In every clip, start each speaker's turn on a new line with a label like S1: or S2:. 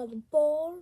S1: the ball.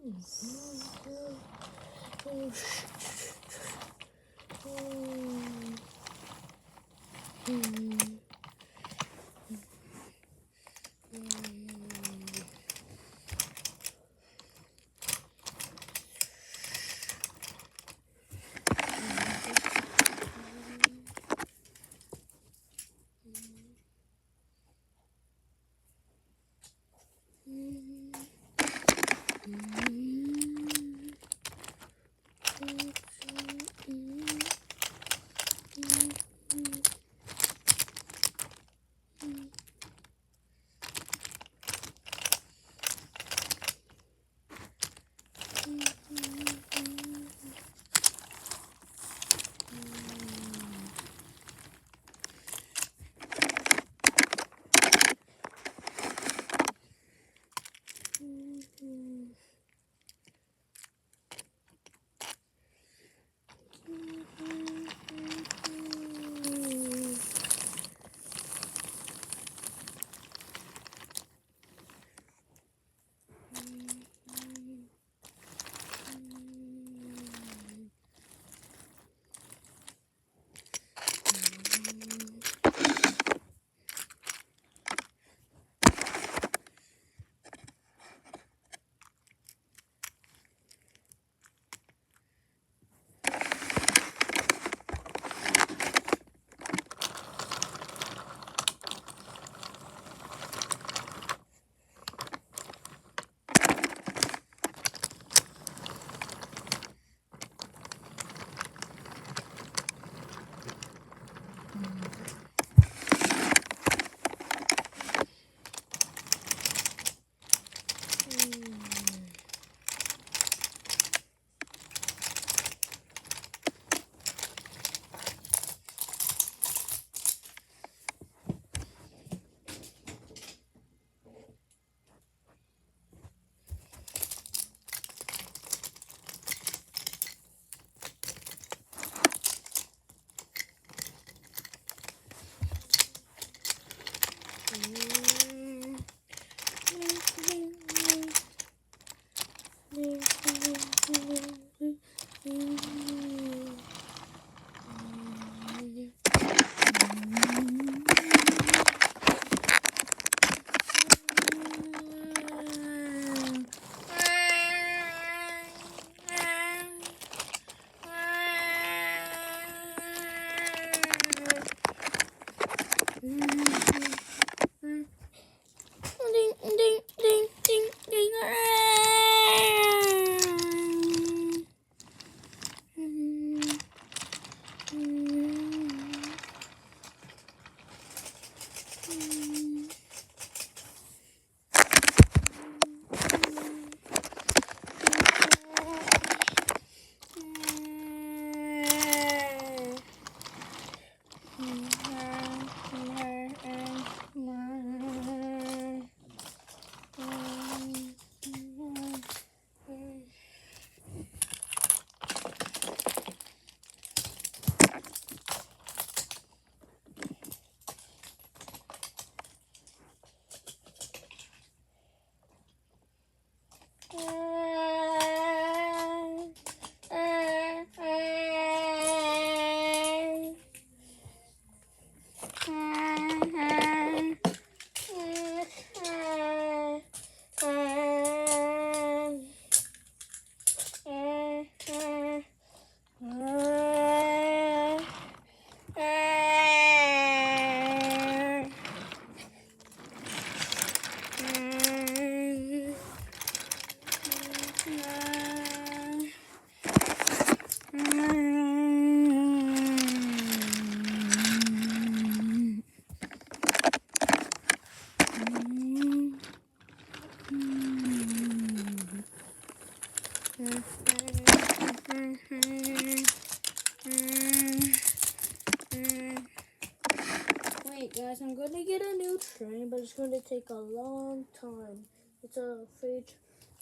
S1: Wait, guys, I'm going to get a new train, but it's going to take a long time. It's a Fridge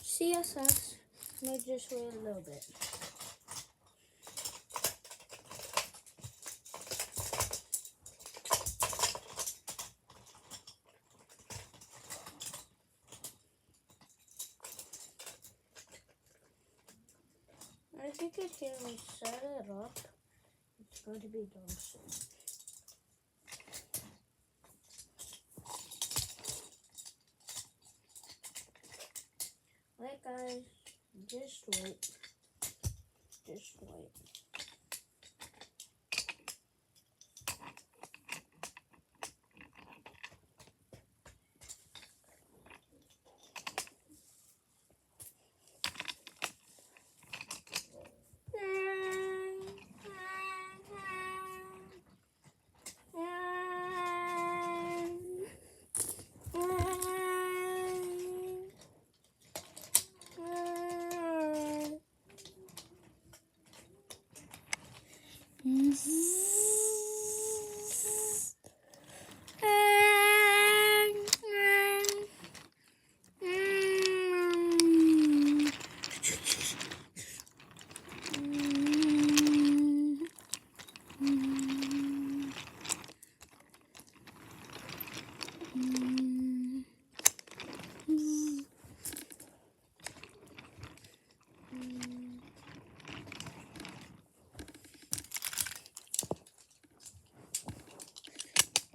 S1: CSX. Might just wait a little bit. you could hear me set it up, it's going to be done soon. Alright guys, just wait. Just wait.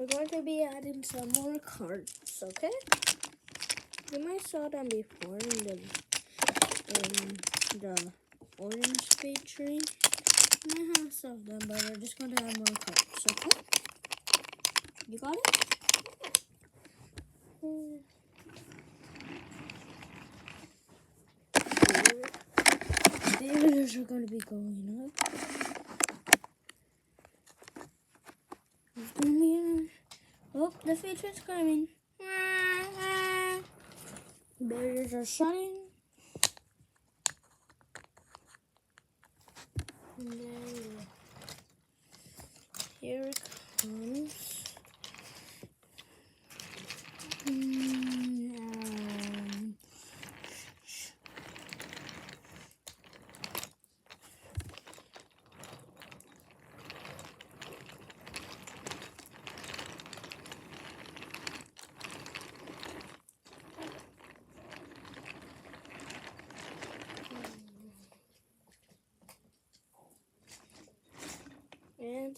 S1: We're going to be adding some more cards, okay? You might saw them before in the orange feature. You might have saw them, but we're just going to add more cards, okay? You got it? The images are going to be going up. It's going to be oh, the feature's coming. Barriers are shutting. And then here it comes. And